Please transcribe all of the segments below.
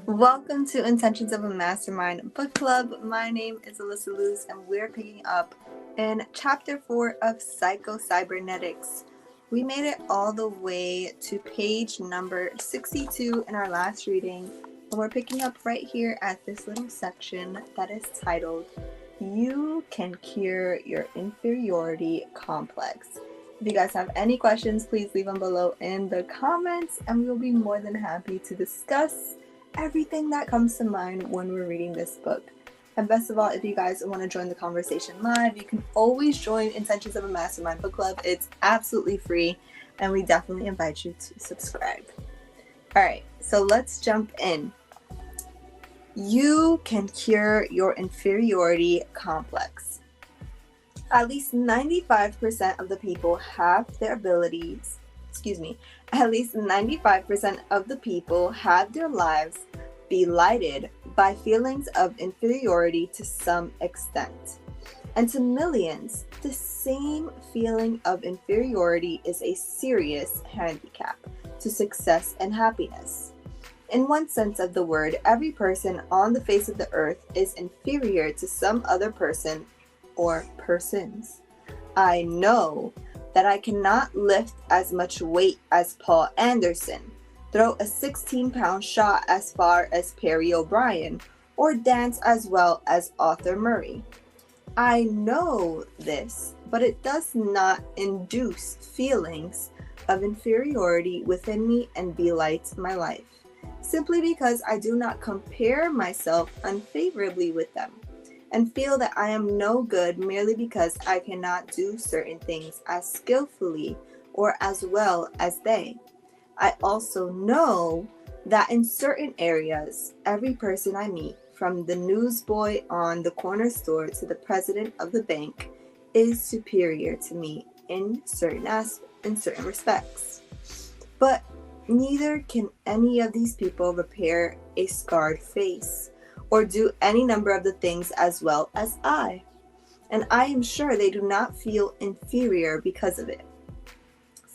Welcome to Intentions of a Mastermind Book Club. My name is Alyssa Luz, and we're picking up in Chapter 4 of Psycho-Cybernetics. We made it all the way to page number 62 in our last reading, and we're picking up right here at this little section that is titled, You Can Cure Your Inferiority Complex. If you guys have any questions, please leave them below in the comments, and we will be more than happy to discuss everything that comes to mind when we're reading this book. And best of all, if you guys want to join the conversation live, you can always join Intentions of a Mastermind Book Club. It's absolutely free, and we definitely invite you to subscribe. Alright, so let's jump in. You can cure your inferiority complex. At least 95% of the people have their abilities, at least 95% of the people have their lives belighted by feelings of inferiority to some extent. And to millions, the same feeling of inferiority is a serious handicap to success and happiness. In one sense of the word, every person on the face of the earth is inferior to some other person or persons. I know that I cannot lift as much weight as Paul Anderson, throw a 16-pound shot as far as Perry O'Brien, or dance as well as Arthur Murray. I know this, but it does not induce feelings of inferiority within me and belight my life, simply because I do not compare myself unfavorably with them, and feel that I am no good merely because I cannot do certain things as skillfully or as well as they. I also know that in certain areas, every person I meet, from the newsboy on the corner store to the president of the bank, is superior to me in certain respects. But neither can any of these people repair a scarred face, or do any number of the things as well as I. And I am sure they do not feel inferior because of it.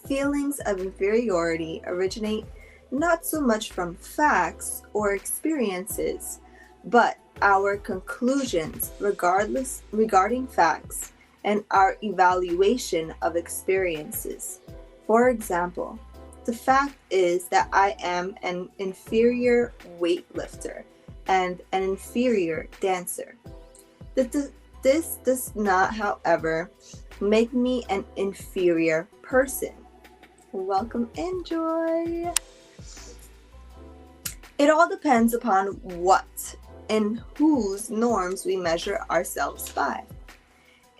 Feelings of inferiority originate not so much from facts or experiences, but our conclusions regarding facts and our evaluation of experiences. For example, the fact is that I am an inferior weightlifter and an inferior dancer. This does not, however, make me an inferior person. Welcome in, Joy. It all depends upon what and whose norms we measure ourselves by.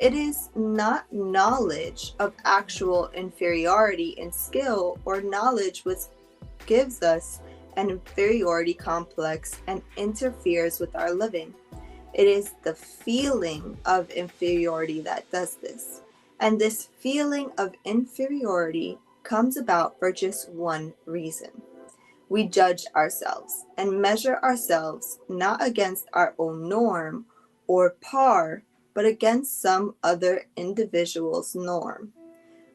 It is not knowledge of actual inferiority in skill or knowledge which gives us an inferiority complex and interferes with our living. It is the feeling of inferiority that does this. And this feeling of inferiority comes about for just one reason. We judge ourselves and measure ourselves not against our own norm or par, but against some other individual's norm.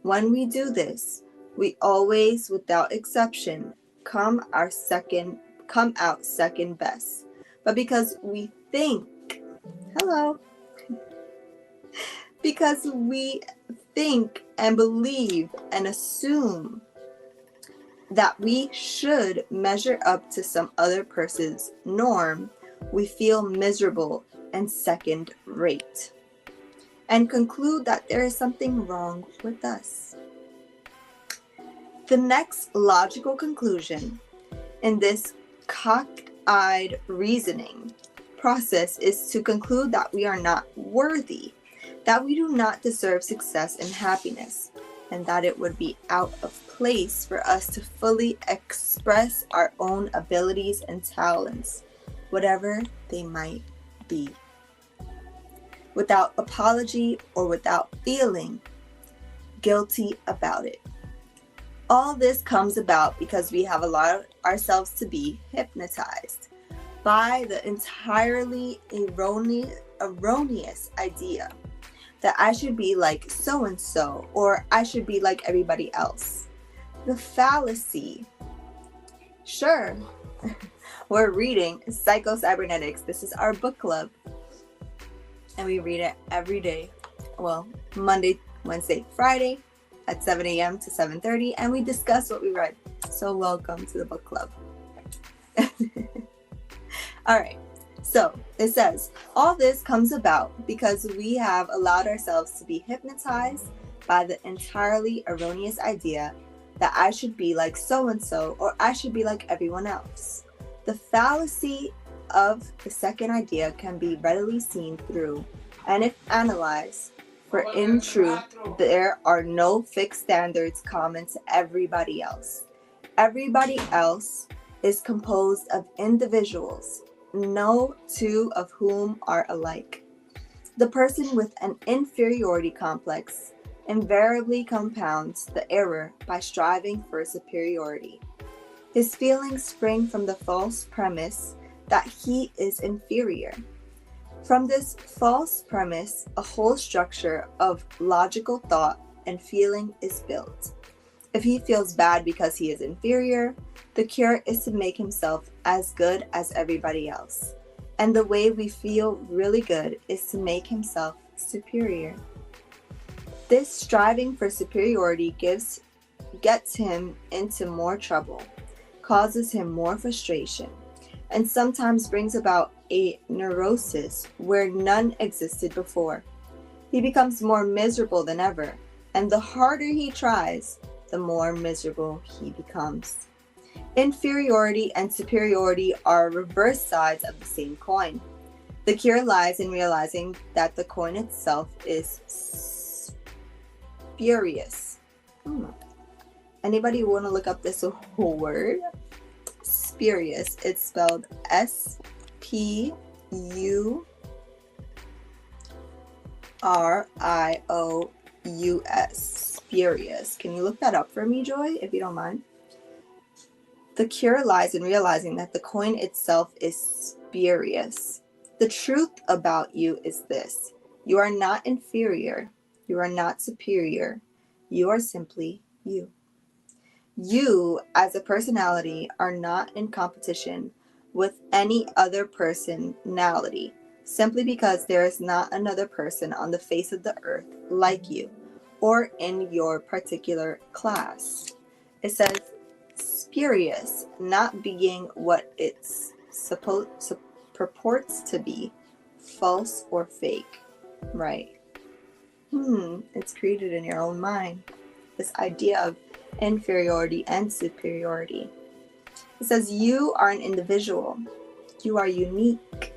When we do this, we always, without exception, come out second best. But because we think and believe and assume that we should measure up to some other person's norm, we feel miserable and second rate, and conclude that there is something wrong with us. The next logical conclusion in this cock-eyed reasoning process is to conclude that we are not worthy, that we do not deserve success and happiness, and that it would be out of place for us to fully express our own abilities and talents, whatever they might be, without apology or without feeling guilty about it. All this comes about because we have allowed ourselves to be hypnotized by the entirely erroneous idea that I should be like so-and-so, or I should be like everybody else. The fallacy, sure, we're reading Psycho-Cybernetics. This is our book club. And we read it every day. Well, Monday, Wednesday, Friday at 7 a.m. to 7:30. And we discuss what we read. So welcome to the book club. All right. So it says, all this comes about because we have allowed ourselves to be hypnotized by the entirely erroneous idea that I should be like so-and-so or I should be like everyone else. The fallacy of the second idea can be readily seen through, and if analyzed, for in truth, there are no fixed standards common to everybody else. Everybody else is composed of individuals, no two of whom are alike. The person with an inferiority complex invariably compounds the error by striving for superiority. His feelings spring from the false premise that he is inferior. From this false premise, a whole structure of logical thought and feeling is built. If he feels bad because he is inferior, the cure is to make himself as good as everybody else. And the way we feel really good is to make himself superior. This striving for superiority gets him into more trouble, causes him more frustration, and sometimes brings about a neurosis where none existed before. He becomes more miserable than ever, and the harder he tries, the more miserable he becomes. Inferiority and superiority are reverse sides of the same coin. The cure lies in realizing that the coin itself is spurious. Anybody want to look up this whole word? Spurious. It's spelled S-P-U-R-I-O-U-S. Spurious. Can you look that up for me, Joy, if you don't mind? The cure lies in realizing that the coin itself is spurious. The truth about you is this: you are not inferior. You are not superior. You are simply you. You, as a personality, are not in competition with any other personality, simply because there is not another person on the face of the earth like you, or in your particular class. It says spurious, not being what it's purports to be, false or fake, right? It's created in your own mind, this idea of inferiority and superiority. It says you are an individual. You are unique.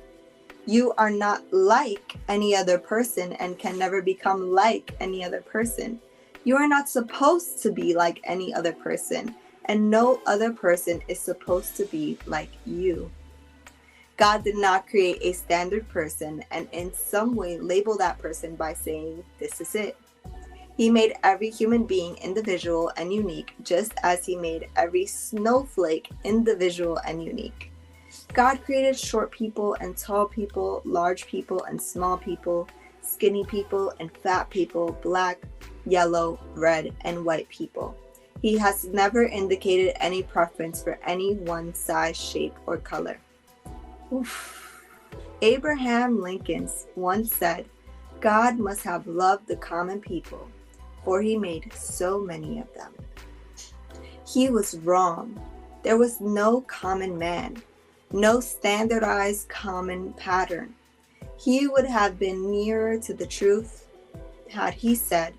You are not like any other person and can never become like any other person. You are not supposed to be like any other person, and no other person is supposed to be like you. God did not create a standard person and in some way label that person by saying, this is it. He made every human being individual and unique, just as he made every snowflake individual and unique. God created short people and tall people, large people and small people, skinny people and fat people, black, yellow, red, and white people. He has never indicated any preference for any one size, shape, or color. Abraham Lincoln once said, God must have loved the common people, for he made so many of them. He was wrong. There was no common man, no standardized common pattern. He would have been nearer to the truth had he said,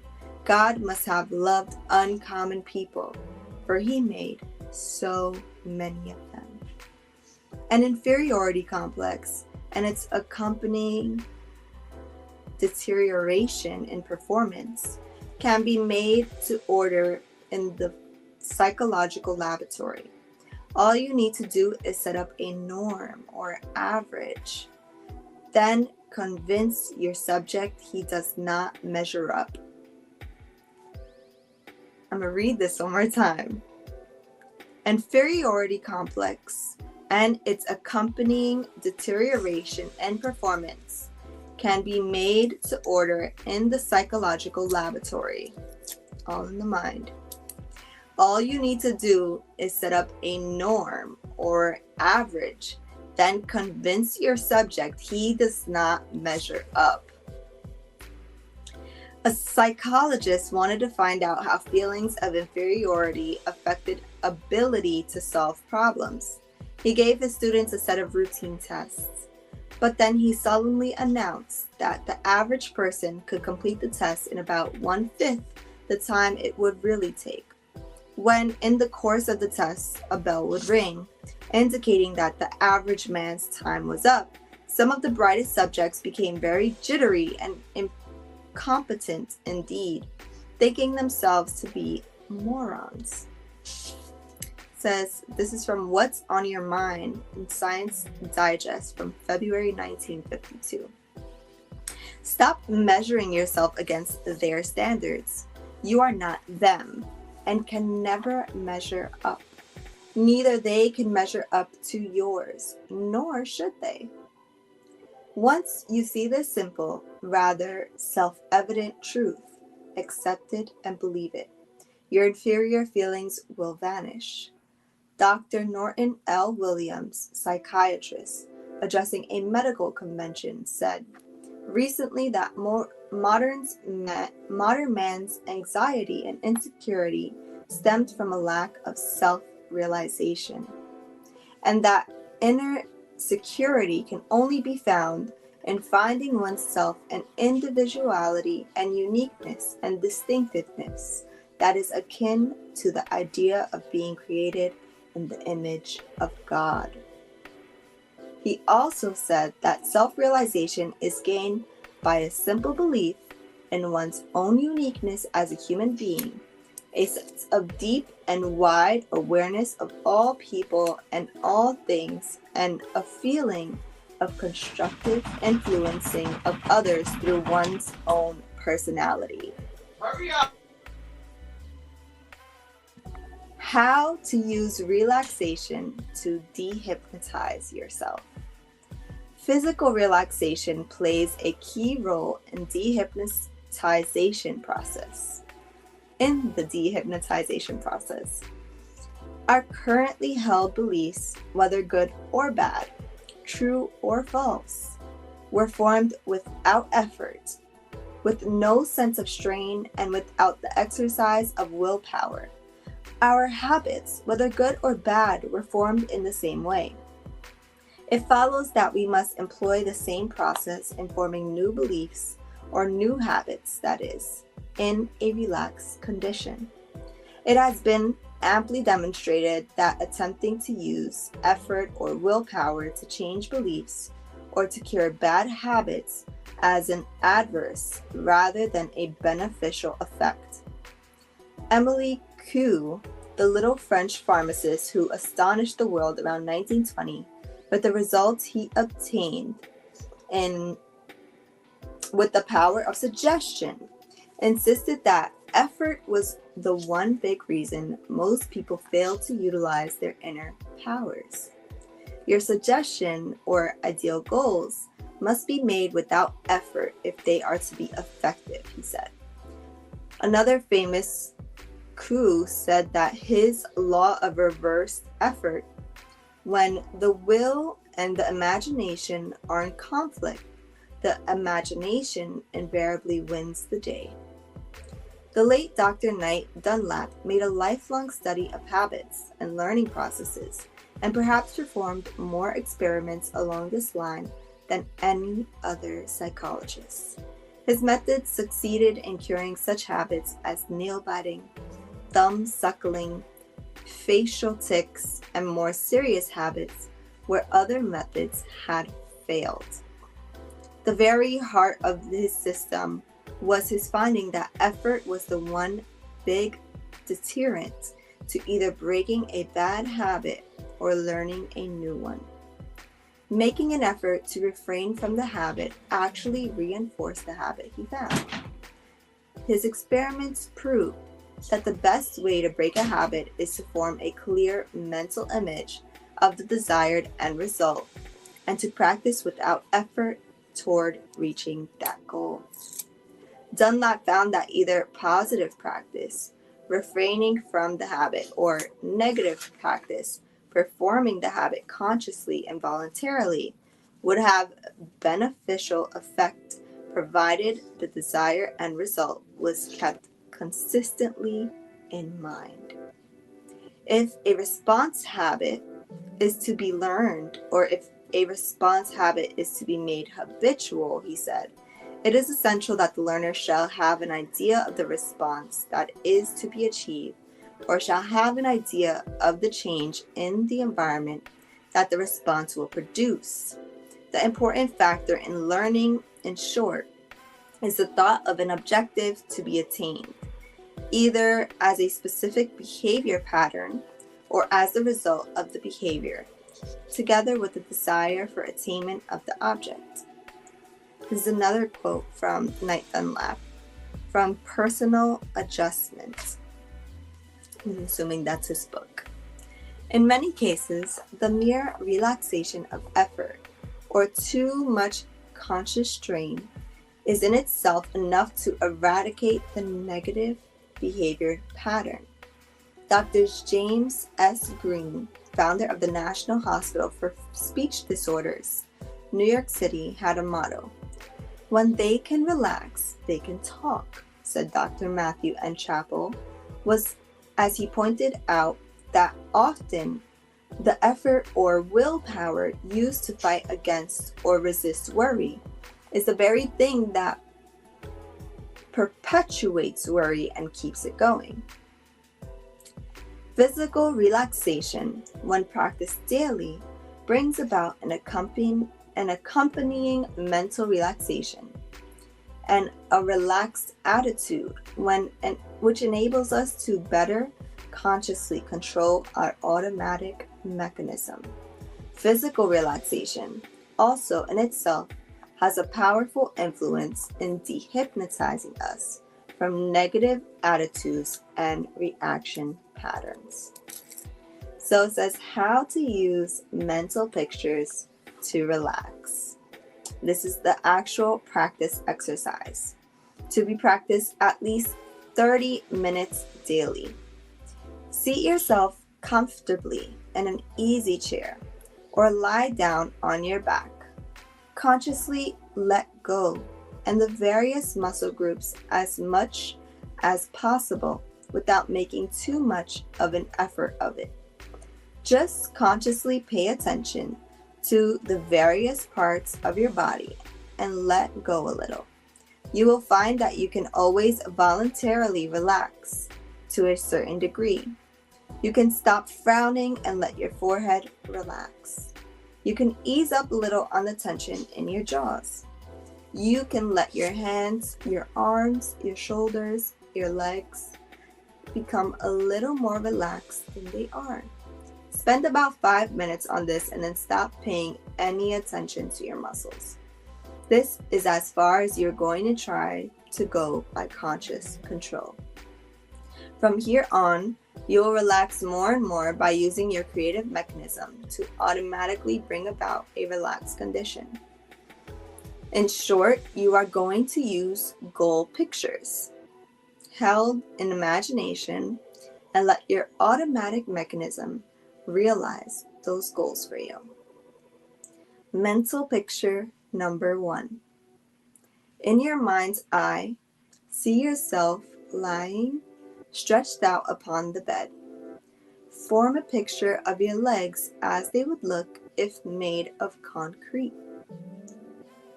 God must have loved uncommon people, for he made so many of them. An inferiority complex and its accompanying deterioration in performance can be made to order in the psychological laboratory. All you need to do is set up a norm or average. Then convince your subject he does not measure up. I'm going to read this one more time. Inferiority complex and its accompanying deterioration in performance can be made to order in the psychological laboratory, all in the mind. All you need to do is set up a norm or average, then convince your subject he does not measure up. A psychologist wanted to find out how feelings of inferiority affected ability to solve problems. He gave his students a set of routine tests, but then he solemnly announced that the average person could complete the test in about 1/5 the time it would really take. When in the course of the test, a bell would ring, indicating that the average man's time was up. Some of the brightest subjects became very jittery and incompetent indeed, thinking themselves to be morons. Says this is from What's on Your Mind in Science Digest from February 1952. Stop measuring yourself against their standards. You are not them and can never measure up. Neither they can measure up to yours, nor should they. Once you see this simple, rather self-evident truth, accept it and believe it. Your inferior feelings will vanish. Dr. Norton L. Williams, psychiatrist, addressing a medical convention, said recently that modern man's anxiety and insecurity stemmed from a lack of self-realization, and that inner security can only be found in finding oneself an individuality and uniqueness and distinctiveness that is akin to the idea of being created in the image of God. He also said that self-realization is gained by a simple belief in one's own uniqueness as a human being, a sense of deep and wide awareness of all people and all things, and a feeling of constructive influencing of others through one's own personality. Hurry up! How to use relaxation to dehypnotize yourself. Physical relaxation plays a key role in the dehypnotization process. Our currently held beliefs, whether good or bad, true or false, were formed without effort, with no sense of strain, and without the exercise of willpower. Our habits, whether good or bad, were formed in the same way. It follows that we must employ the same process in forming new beliefs or new habits, that is, in a relaxed condition. It has been amply demonstrated that attempting to use effort or willpower to change beliefs or to cure bad habits has an adverse rather than a beneficial effect. Emily Q, the little French pharmacist who astonished the world around 1920 with the results he obtained with the power of suggestion, insisted that effort was the one big reason most people fail to utilize their inner powers. Your suggestion or ideal goals must be made without effort if they are to be effective, he said. Another famous Coup said that his law of reversed effort, when the will and the imagination are in conflict, the imagination invariably wins the day. The late Dr. Knight Dunlap made a lifelong study of habits and learning processes, and perhaps performed more experiments along this line than any other psychologist. His methods succeeded in curing such habits as nail biting, thumb suckling, facial tics, and more serious habits where other methods had failed. The very heart of his system was his finding that effort was the one big deterrent to either breaking a bad habit or learning a new one. Making an effort to refrain from the habit actually reinforced the habit he found. His experiments proved that the best way to break a habit is to form a clear mental image of the desired end result and to practice without effort toward reaching that goal. Dunlap found that either positive practice, refraining from the habit, or negative practice, performing the habit consciously and voluntarily would have beneficial effect provided the desire and result was kept consistently in mind. If a response habit is to be learned, or if a response habit is to be made habitual, he said, it is essential that the learner shall have an idea of the response that is to be achieved, or shall have an idea of the change in the environment that the response will produce. The important factor in learning, in short, is the thought of an objective to be attained, either as a specific behavior pattern or as the result of the behavior, together with the desire for attainment of the object. This is another quote from Knight Dunlap from Personal Adjustment. I'm assuming that's his book. In many cases, the mere relaxation of effort or too much conscious strain is in itself enough to eradicate the negative behavior pattern. Dr. James S. Green, founder of the National Hospital for Speech Disorders, New York City, had a motto: "When they can relax, they can talk," said Dr. Matthew N. Chappell, as he pointed out that often the effort or willpower used to fight against or resist worry is the very thing that perpetuates worry and keeps it going. Physical relaxation, when practiced daily, brings about an accompanying mental relaxation and a relaxed attitude which enables us to better consciously control our automatic mechanism. Physical relaxation also in itself has a powerful influence in dehypnotizing us from negative attitudes and reaction patterns. So it says how to use mental pictures to relax. This is the actual practice exercise to be practiced at least 30 minutes daily. Seat yourself comfortably in an easy chair or lie down on your back. Consciously let go and the various muscle groups as much as possible without making too much of an effort of it. Just consciously pay attention to the various parts of your body and let go a little. You will find that you can always voluntarily relax to a certain degree. You can stop frowning and let your forehead relax. You can ease up a little on the tension in your jaws. You can let your hands, your arms, your shoulders, your legs become a little more relaxed than they are. Spend about 5 minutes on this and then stop paying any attention to your muscles. This is as far as you're going to try to go by conscious control. From here on, you will relax more and more by using your creative mechanism to automatically bring about a relaxed condition. In short, you are going to use goal pictures held in imagination and let your automatic mechanism realize those goals for you. Mental picture number 1. In your mind's eye, see yourself lying stretched out upon the bed. Form a picture of your legs as they would look if made of concrete.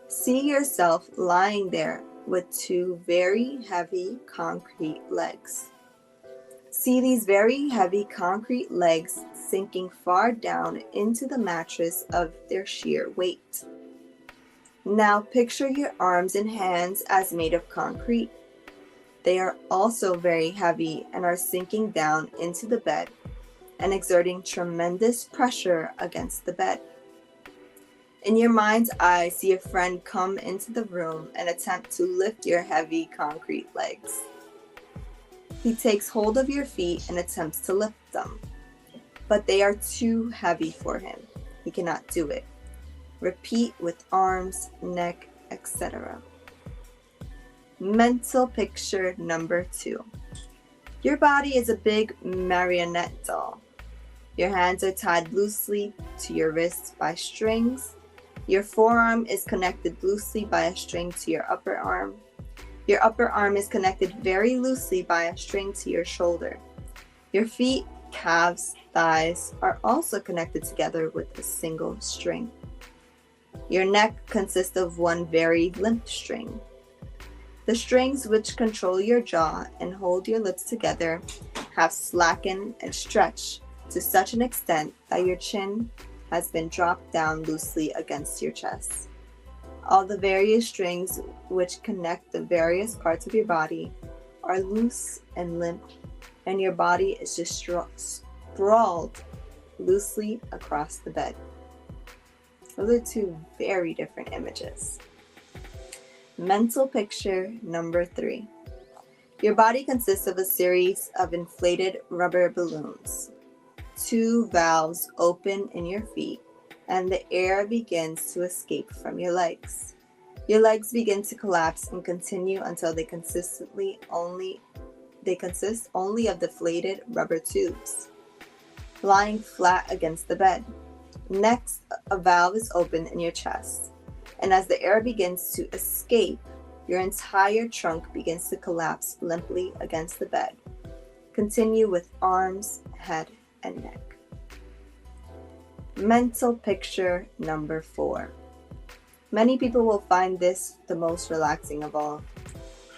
See yourself lying there with 2 very heavy concrete legs. See these very heavy concrete legs sinking far down into the mattress of their sheer weight. Now picture your arms and hands as made of concrete. They are also very heavy and are sinking down into the bed and exerting tremendous pressure against the bed. In your mind's eye, see a friend come into the room and attempt to lift your heavy concrete legs. He takes hold of your feet and attempts to lift them, but they are too heavy for him. He cannot do it. Repeat with arms, neck, etc. Mental picture number 2. Your body is a big marionette doll. Your hands are tied loosely to your wrists by strings. Your forearm is connected loosely by a string to your upper arm. Your upper arm is connected very loosely by a string to your shoulder. Your feet, calves, thighs are also connected together with a single string. Your neck consists of one very limp string. The strings which control your jaw and hold your lips together have slackened and stretched to such an extent that your chin has been dropped down loosely against your chest. All the various strings which connect the various parts of your body are loose and limp, and your body is just sprawled loosely across the bed. Those are two very different images. Mental picture number 3. Your body consists of a series of inflated rubber balloons. 2 valves open in your feet, and the air begins to escape from your legs. Your legs begin to collapse and continue until they consist only of deflated rubber tubes, lying flat against the bed. Next, a valve is open in your chest, and as the air begins to escape, your entire trunk begins to collapse limply against the bed. Continue with arms, head, and neck. Mental picture number 4. Many people will find this the most relaxing of all.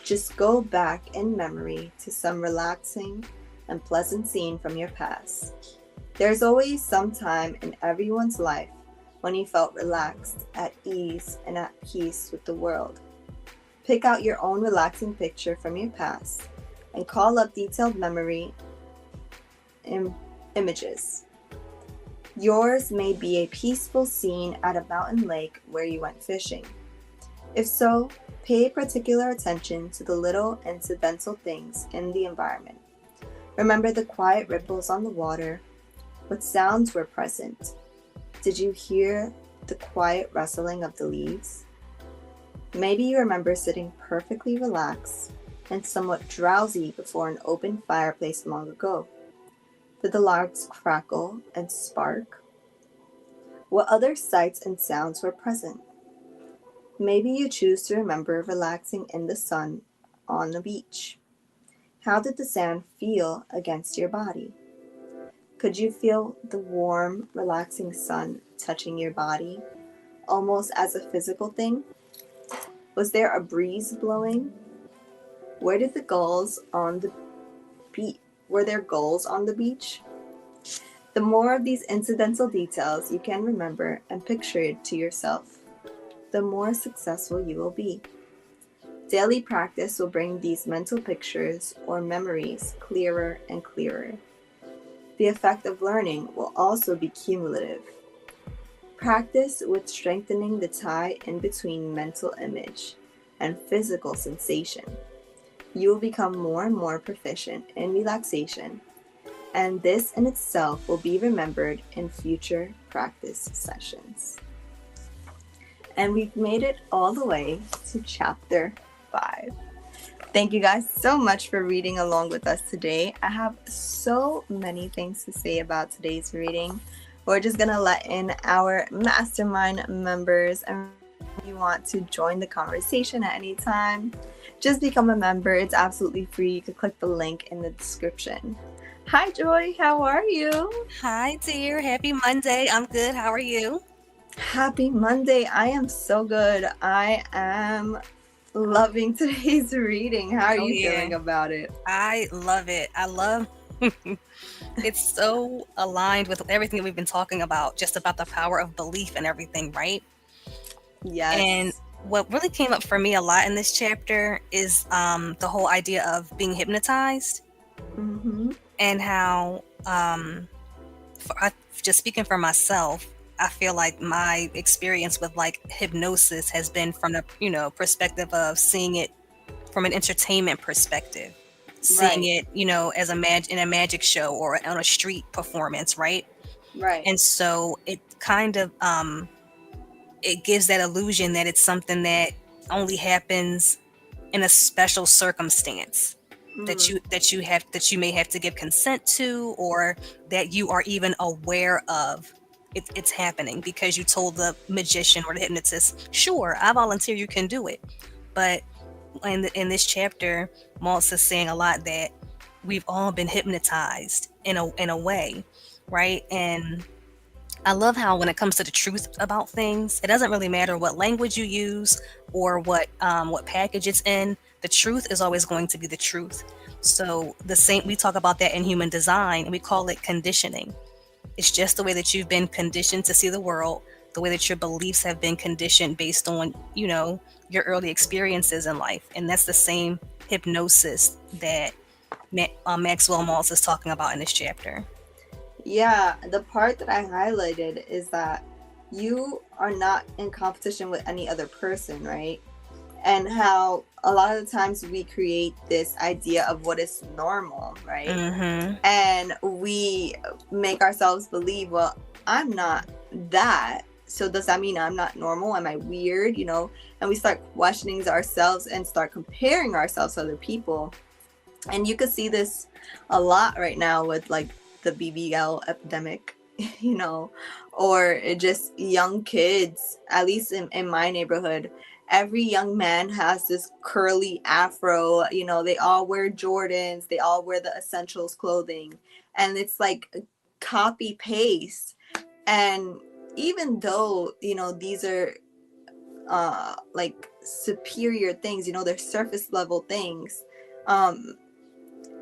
Just go back in memory to some relaxing and pleasant scene from your past. There's always some time in everyone's life when you felt relaxed, at ease, and at peace with the world. Pick out your own relaxing picture from your past and call up detailed memory images. Yours may be a peaceful scene at a mountain lake where you went fishing. If so, pay particular attention to the little incidental things in the environment. Remember the quiet ripples on the water. What sounds were present? Did you hear the quiet rustling of the leaves? Maybe you remember sitting perfectly relaxed and somewhat drowsy before an open fireplace long ago. Did the logs crackle and spark? What other sights and sounds were present? Maybe you choose to remember relaxing in the sun on the beach. How did the sand feel against your body? Could you feel the warm, relaxing sun touching your body, almost as a physical thing? Was there a breeze blowing? Were there gulls on the beach? The more of these incidental details you can remember and picture it to yourself, the more successful you will be. Daily practice will bring these mental pictures or memories clearer and clearer. The effect of learning will also be cumulative. Practice with strengthening the tie in between mental image and physical sensation. You will become more and more proficient in relaxation, and this in itself will be remembered in future practice sessions. And we've made it all the way to chapter 5. Thank you guys so much for reading along with us today. I have so many things to say about today's reading. We're just going to let in our mastermind members, and if you want to join the conversation at any time, just become a member. It's absolutely free. You can click the link in the description. Hi, Joy. How are you? Hi, dear. Happy Monday. I'm good. How are you? Happy Monday. I am so good. I am loving today's reading. How are you feeling about it? I love it. It's so aligned with everything that we've been talking about, just about the power of belief and everything, right? Yes. And what really came up for me a lot in this chapter is the whole idea of being hypnotized. Mm-hmm. And how, just speaking for myself, I feel like my experience with like hypnosis has been from the perspective of seeing it from an entertainment perspective, seeing it as in a magic show or on a street performance, right? And so it kind of it gives that illusion that it's something that only happens in a special circumstance. Mm. that you may have to give consent to, or that you are even aware of it's happening because you told the magician or the hypnotist, sure, I volunteer, you can do it. But in this chapter, Maltz is saying a lot that we've all been hypnotized in a way, right? And I love how when it comes to the truth about things, it doesn't really matter what language you use or what package it's in. The truth is always going to be the truth. So the same, we talk about that in human design, and we call it conditioning. It's just the way that you've been conditioned to see the world, the way that your beliefs have been conditioned based on, your early experiences in life. And that's the same hypnosis that Maxwell Maltz is talking about in this chapter. Yeah, the part that I highlighted is that you are not in competition with any other person, right? And how a lot of the times we create this idea of what is normal, right? Mm-hmm. And we make ourselves believe, well, I'm not that. So does that mean I'm not normal? Am I weird? And we start questioning ourselves and start comparing ourselves to other people. And you could see this a lot right now with like the BBL epidemic, or just young kids, at least in my neighborhood. Every young man has this curly afro, they all wear Jordans, they all wear the essentials clothing, and it's like copy paste. And even though, these are like superior things, they're surface level things,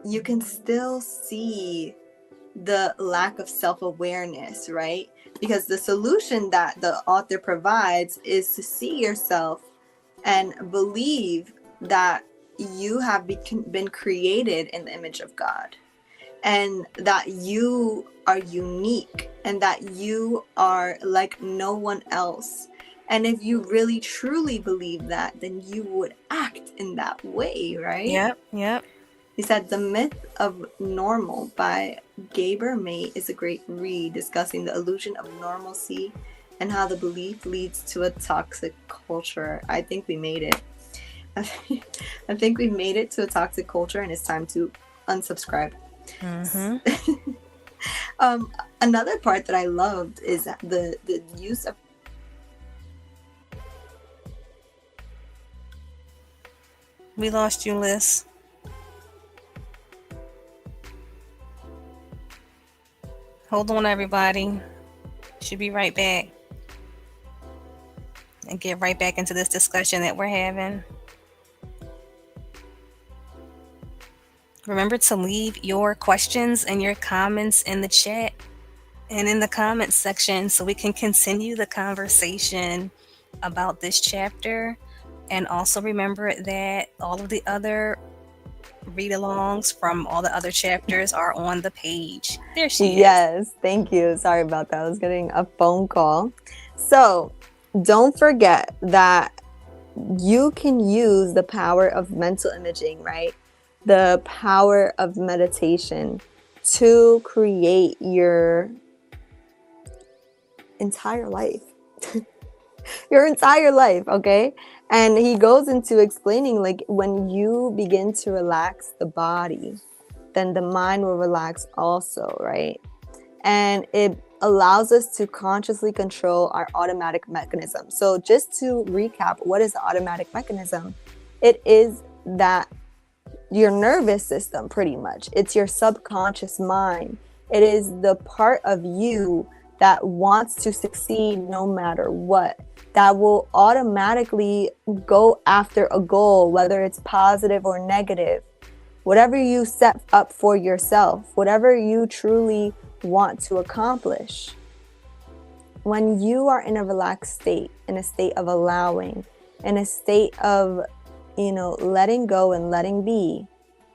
you can still see the lack of self-awareness, right? Because the solution that the author provides is to see yourself and believe that you have been created in the image of God, and that you are unique, and that you are like no one else. And if you really truly believe that, then you would act in that way, right? Yep. He said The Myth of Normal by Gaber May is a great read discussing the illusion of normalcy and how the belief leads to a toxic culture. I think we made it. I think we've made it to a toxic culture, and it's time to unsubscribe. Mm-hmm. Another part that I loved is the use of... We lost you, Liz. Hold on, everybody. Should be right back. And get right back into this discussion that we're having. Remember to leave your questions and your comments in the chat and in the comments section so we can continue the conversation about this chapter. And also remember that all of the other read-alongs from all the other chapters are on the page. There she is. Yes, thank you. Sorry about that. I was getting a phone call. So don't forget that you can use the power of mental imaging, right? The power of meditation to create your entire life. Your entire life, okay? And he goes into explaining, like, when you begin to relax the body, then the mind will relax also, right? And it allows us to consciously control our automatic mechanism. So just to recap, what is the automatic mechanism? It is that your nervous system, pretty much. It's your subconscious mind. It is the part of you that wants to succeed no matter what, that will automatically go after a goal, whether it's positive or negative. Whatever you set up for yourself, whatever you truly want to accomplish. When you are in a relaxed state, in a state of allowing, in a state of, letting go and letting be,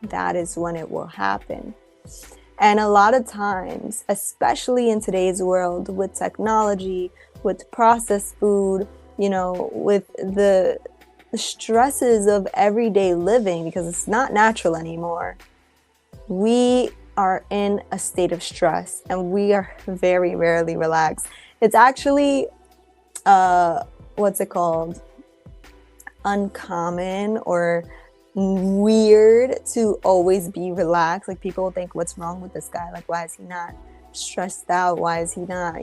that is when it will happen. And a lot of times, especially in today's world with technology, with processed food, with the stresses of everyday living, because it's not natural anymore, we are in a state of stress and we are very rarely relaxed. It's actually, uncommon or weird to always be relaxed. Like, people think, what's wrong with this guy? Like, why is he not stressed out? Why is he not,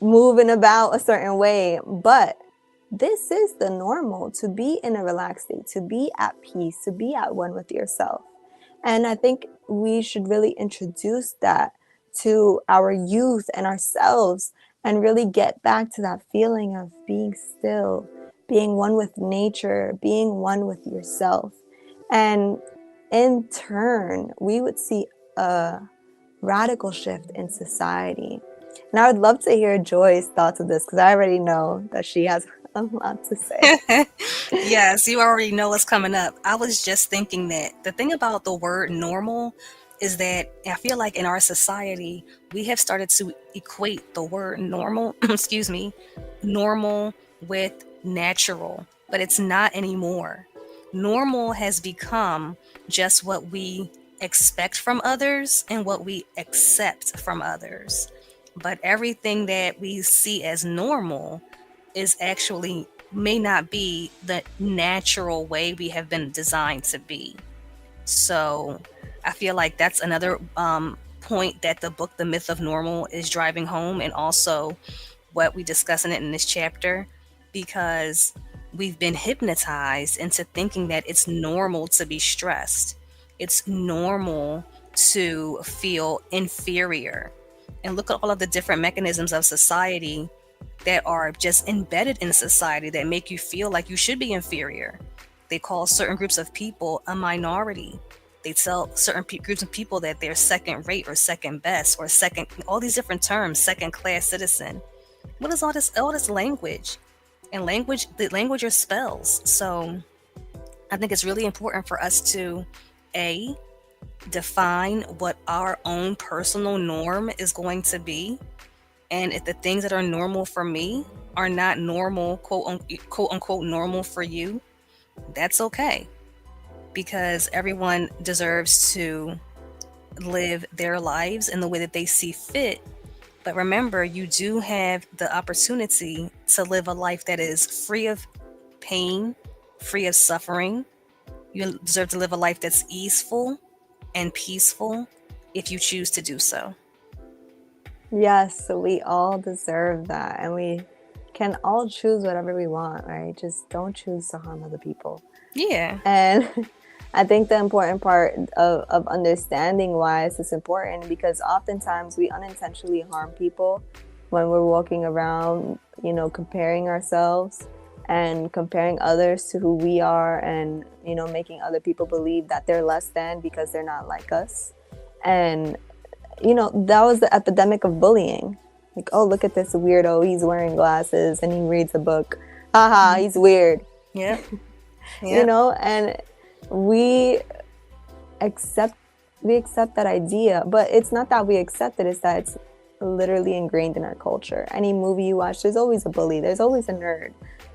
moving about a certain way? But this is the normal, to be in a relaxed state, to be at peace, to be at one with yourself. And I think we should really introduce that to our youth and ourselves, and really get back to that feeling of being still, being one with nature, being one with yourself. And in turn, we would see a radical shift in society. And I would love to hear Joy's thoughts of this, because I already know that she has a lot to say. Yes, you already know what's coming up. I was just thinking that the thing about the word normal is that I feel like in our society, we have started to equate the word normal, excuse me, normal with natural, but it's not anymore. Normal has become just what we expect from others and what we accept from others. But everything that we see as normal is actually may not be the natural way we have been designed to be. So I feel like that's another point that the book, The Myth of Normal, is driving home, and also what we discuss in it in this chapter, because we've been hypnotized into thinking that it's normal to be stressed. It's normal to feel inferior. And look at all of the different mechanisms of society that are just embedded in society that make you feel like you should be inferior. They call certain groups of people a minority. They tell certain groups of people that they're second rate or second best or second, all these different terms, second class citizen. What is all this language? And the language are spells. So I think it's really important for us to define what our own personal norm is going to be. And if the things that are normal for me are not normal, quote unquote normal for you, that's okay. Because everyone deserves to live their lives in the way that they see fit. But remember, you do have the opportunity to live a life that is free of pain, free of suffering. You deserve to live a life that's easeful and peaceful if you choose to do so. Yes, so we all deserve that, and we can all choose whatever we want, right? Just don't choose to harm other people. Yeah. And I think the important part of understanding why this is important, because oftentimes we unintentionally harm people when we're walking around, comparing ourselves and comparing others to who we are, and, making other people believe that they're less than because they're not like us. And that was the epidemic of bullying. Like, oh, look at this weirdo. He's wearing glasses and he reads a book. Haha, he's weird. Yeah. And we accept that idea, but it's not that we accept it, it's that it's literally ingrained in our culture. Any movie you watch, there's always a bully, there's always a nerd.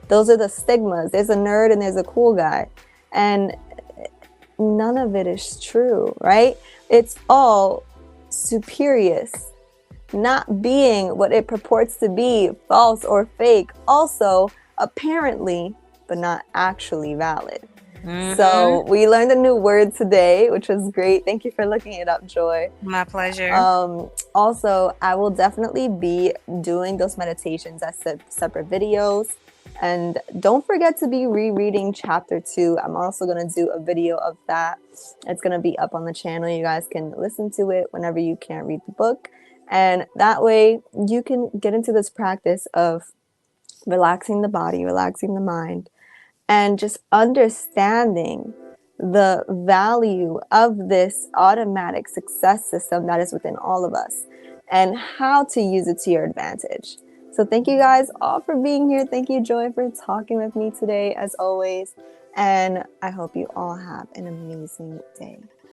Those are the stigmas. There's a nerd and there's a cool guy. And none of it is true, right? It's all spurious, not being what it purports to be, false or fake, also apparently, but not actually valid. Mm-hmm. So we learned a new word today, which was great. Thank you for looking it up, Joy. My pleasure. Also, I will definitely be doing those meditations as separate videos. And don't forget to be rereading chapter 2. I'm also going to do a video of that. It's going to be up on the channel. You guys can listen to it whenever you can't read the book. And that way you can get into this practice of relaxing the body, relaxing the mind, and just understanding the value of this automatic success system that is within all of us, and how to use it to your advantage. So thank you guys all for being here. Thank you, Joy, for talking with me today, as always. And I hope you all have an amazing day.